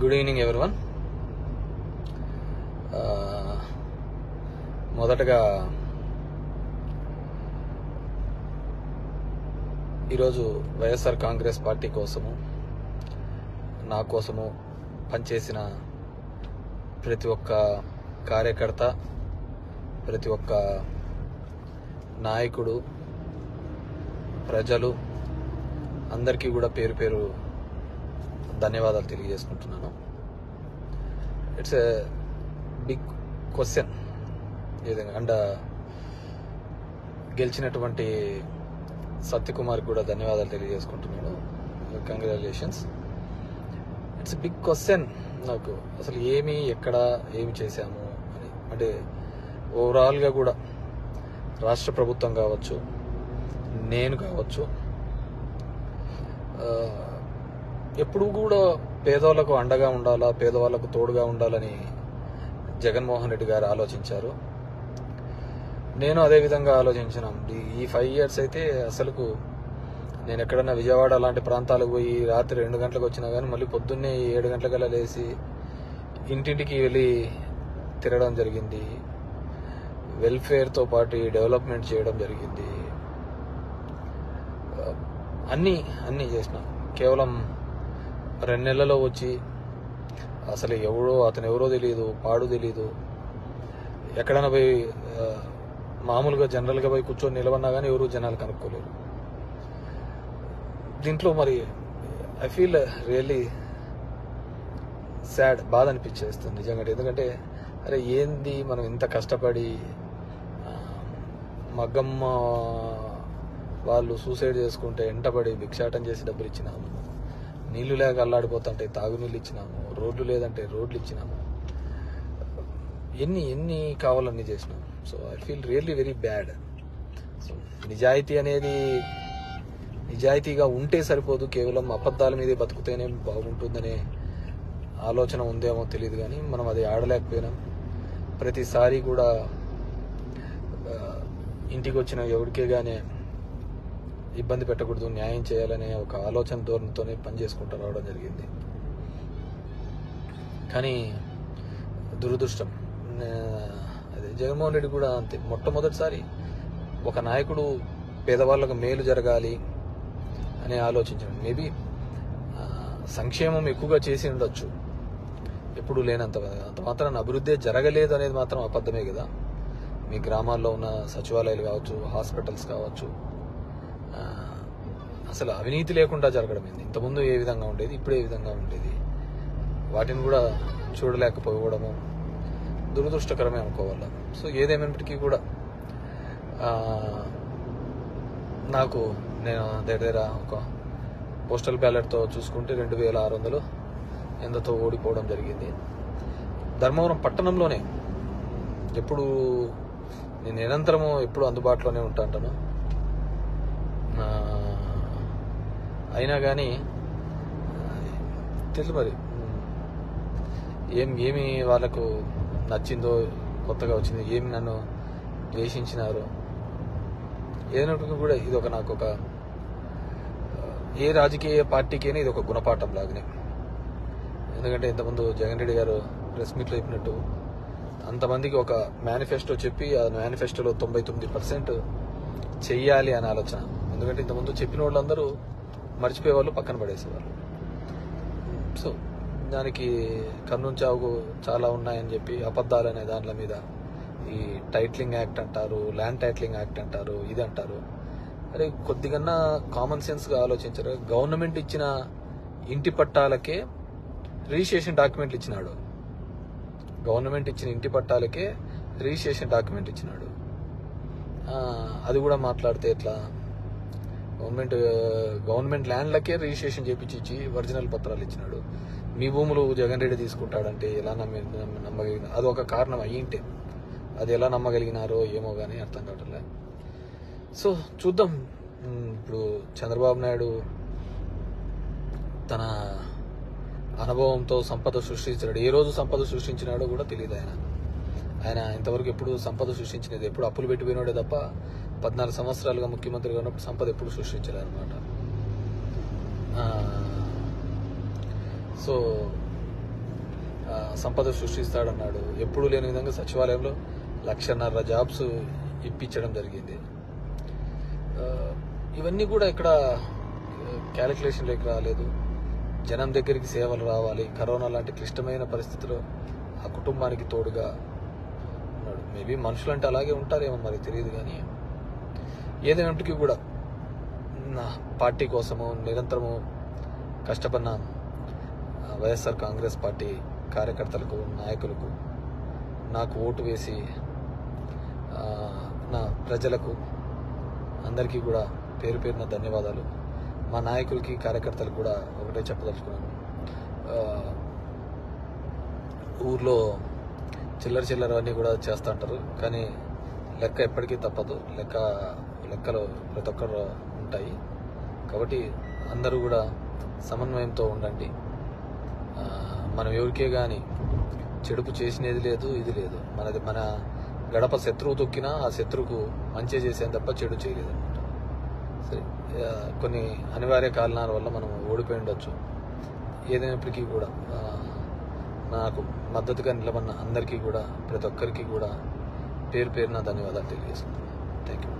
Good evening everyone. మొదటగా ఈరోజు YSR Congress party కోసము, నా కోసము పనిచేసిన ప్రతి ఒక్క కార్యకర్త, ప్రతి ఒక్క నాయకుడు, ప్రజలు అందరికీ కూడా పేరు పేరు ధన్యవాదాలు తెలియజేసుకుంటున్నాను. It's a big question. And గెలిచినటువంటి సత్యకుమార్ కూడా ధన్యవాదాలు తెలియజేసుకుంటున్నాను. కంగ్రాచులేషన్స్. ఇట్స్ బిగ్ క్వశ్చన్ నాకు, అసలు ఎక్కడ ఏమి చేశాము అని. అంటే ఓవరాల్గా కూడా రాష్ట్ర ప్రభుత్వం కావచ్చు, నేను కావచ్చు, ఎప్పుడు కూడా పేదవాళ్ళకు అండగా ఉండాలా, పేదవాళ్ళకు తోడుగా ఉండాలని జగన్మోహన్ రెడ్డి గారు ఆలోచించారు. నేను అదే విధంగా ఆలోచించినాం. ఈ 5 years అయితే అసలుకు నేను ఎక్కడన్నా విజయవాడ అలాంటి ప్రాంతాలకు పోయి రాత్రి 2 గంటలకు వచ్చినా కానీ మళ్ళీ పొద్దున్నే 7 గంటలకల్లా లేచి ఇంటింటికి వెళ్ళి తిరగడం జరిగింది. వెల్ఫేర్తో పాటు డెవలప్మెంట్ చేయడం జరిగింది. అన్నీ చేసిన. కేవలం 2 నెలల్లో వచ్చి అసలు అతను ఎవరో తెలియదు, పాడు తెలియదు. ఎక్కడైనా పోయి మామూలుగా జనరల్గా పోయి కూర్చొని నిలబడినా కానీ ఎవరు జనాలు కనుక్కోలేరు. దీంట్లో మరి ఐ ఫీల్ రియల్లీ సాడ్, బాధ అనిపించేస్తుంది నిజంగా. ఎందుకంటే అరే ఏంది మనం ఇంత కష్టపడి, మగ్గమ్మ వాళ్ళు సూసైడ్ చేసుకుంటే ఎంటబడి భిక్షాటం చేసి డబ్బులు ఇచ్చినాము, నీళ్లు లేక అల్లాడిపోతుంటే తాగునీళ్ళు ఇచ్చినాము, రోడ్లు లేదంటే రోడ్లు ఇచ్చినాము, ఎన్ని కావాలన్నీ చేసినాము. So I feel really very bad. So నిజాయితీగా ఉంటే సరిపోదు, కేవలం అబద్ధాల మీదే బతుకుతేనే బాగుంటుందనే ఆలోచన ఉందేమో తెలియదు. కానీ మనం అది ఆడలేకపోయినాం. ప్రతిసారి కూడా ఇంటికి వచ్చిన ఎవరికే కానీ ఇబ్బంది పెట్టకూడదు, న్యాయం చేయాలనే ఒక ఆలోచన ధోరణితోనే పనిచేసుకుంటూ రావడం జరిగింది. కానీ దురదృష్టం, అదే జగన్మోహన్ రెడ్డి కూడా అంతే. మొట్టమొదటిసారి ఒక నాయకుడు పేదవాళ్ళకు మేలు జరగాలి అని ఆలోచించాడు. మేబీ సంక్షేమం ఎక్కువగా చేసి ఉండొచ్చు, ఎప్పుడు లేనంత. అంత మాత్రాన అభివృద్ధి జరగలేదు అనేది మాత్రం అబద్ధమే కదా. మీ గ్రామాల్లో ఉన్న సచివాలయాలు కావచ్చు, హాస్పిటల్స్ కావచ్చు, అసలు అవినీతి లేకుండా జరగడం ఏంది? ఇంతకుముందు ఏ విధంగా ఉండేది, ఇప్పుడు ఏ విధంగా ఉండేది, వాటిని కూడా చూడలేకపోవడము దురదృష్టకరమే అనుకోవాలి. సో ఏదేమైనప్పటికీ కూడా నేను దగ్గర ఒక పోస్టల్ బ్యాలెట్తో చూసుకుంటే 2600 ఎంతతో ఓడిపోవడం జరిగింది. ధర్మవరం పట్టణంలోనే ఎప్పుడు నేను నిరంతరము ఎప్పుడు అందుబాటులోనే ఉంటాను. అయినా కానీ తెలుసు మరి ఏమి వాళ్ళకు నచ్చిందో, కొత్తగా వచ్చింది, ఏమి నన్ను ద్వేషించినారు. ఏదైనప్పటికీ కూడా ఇది ఏ రాజకీయ పార్టీకైనా ఇది ఒక గుణపాఠం లాగానే. ఎందుకంటే ఇంతకుముందు జగన్ రెడ్డి గారు ప్రెస్ మీట్లో చెప్పినట్టు అంతమందికి ఒక మేనిఫెస్టో చెప్పి ఆ మేనిఫెస్టోలో 99% చెయ్యాలి అనే ఆలోచన. ఎందుకంటే ఇంతకుముందు చెప్పిన వాళ్ళందరూ మర్చిపోయేవాళ్ళు, పక్కన పడేసేవాళ్ళు. సో దానికి కన్నుంచావు చాలా ఉన్నాయని చెప్పి అబద్ధాలు అనే దాంట్ల మీద ఈ టైటిలింగ్ యాక్ట్ అంటారు, ల్యాండ్ టైటిలింగ్ యాక్ట్ అంటారు, ఇది అంటారు. అరే కొద్దిగా కామన్ సెన్స్గా ఆలోచించారు. గవర్నమెంట్ ఇచ్చిన ఇంటి పట్టాలకే రిజిస్ట్రేషన్ డాక్యుమెంట్లు ఇచ్చినాడు. గవర్నమెంట్ ఇచ్చిన ఇంటి పట్టాలకే రిజిస్ట్రేషన్ డాక్యుమెంట్ ఇచ్చినాడు. అది కూడా మాట్లాడితే ఎట్లా? గవర్నమెంట్ ల్యాండ్లకే రిజిస్ట్రేషన్ చేపించి ఒరిజినల్ పత్రాలు ఇచ్చినాడు. మీ భూములు జగన్ రెడ్డి తీసుకుంటాడంటే ఎలా నమ్మగలిగిన? అది ఒక కారణం అయ్యింటే అది ఎలా నమ్మగలిగినారో ఏమో కానీ అర్థం కావట్లే. సో చూద్దాం. ఇప్పుడు చంద్రబాబు నాయుడు తన అనుభవంతో సంపద సృష్టించాడు. ఏ రోజు సంపద సృష్టించినాడో కూడా తెలియదు. ఆయన ఇంతవరకు ఎప్పుడు సంపద సృష్టించినది, ఎప్పుడు అప్పులు పెట్టిపోయినాడే తప్ప 14 సంవత్సరాలుగా ముఖ్యమంత్రిగా ఉన్నప్పుడు సంపద ఎప్పుడు సృష్టించలేదు అనమాట. సో సంపద సృష్టిస్తాడన్నాడు. ఎప్పుడూ లేని విధంగా సచివాలయంలో 1,50,000 జాబ్స్ ఇప్పించడం జరిగింది. ఇవన్నీ కూడా ఇక్కడ క్యాలిక్యులేషన్లోకి రాలేదు. జనం దగ్గరికి సేవలు రావాలి. కరోనా లాంటి క్లిష్టమైన పరిస్థితిలో ఆ కుటుంబానికి తోడుగా ఉన్నాడు. మేబీ మనుషులంటే అలాగే ఉంటారేమో మరి తెలియదు. కానీ ఏదైనప్పటికీ కూడా నా పార్టీ కోసము నిరంతరము కష్టపడిన వైఎస్ఆర్ కాంగ్రెస్ పార్టీ కార్యకర్తలకు, నాయకులకు, నాకు ఓటు వేసి నా ప్రజలకు అందరికీ కూడా పేరు పేరున ధన్యవాదాలు. మా నాయకులకి, కార్యకర్తలకు కూడా ఒకటే చెప్పదలుచుకున్నాను. ఊర్లో చిల్లర అన్నీ కూడా చేస్తూ ఉంటారు. కానీ లెక్క ఎప్పటికీ తప్పదు. లెక్కలు ప్రతి ఒక్కరు ఉంటాయి. కాబట్టి అందరూ కూడా సమన్వయంతో ఉండండి. మనం ఎవరికే కానీ చెడుపు చేసినది లేదు, ఇది లేదు. మన గడప శత్రువు తొక్కినా ఆ శత్రువుకు మంచి చేసేది తప్ప చెడు చేయలేదు అనమాట. సరే, కొన్ని అనివార్య కారణాల వల్ల మనం ఓడిపోయి ఉండొచ్చు. ఏదైనప్పటికీ కూడా నాకు మద్దతుగా నిలబడిన అందరికీ కూడా, ప్రతి ఒక్కరికి కూడా పేరు పేరున ధన్యవాదాలు తెలియజేస్తున్నాను. Thank you.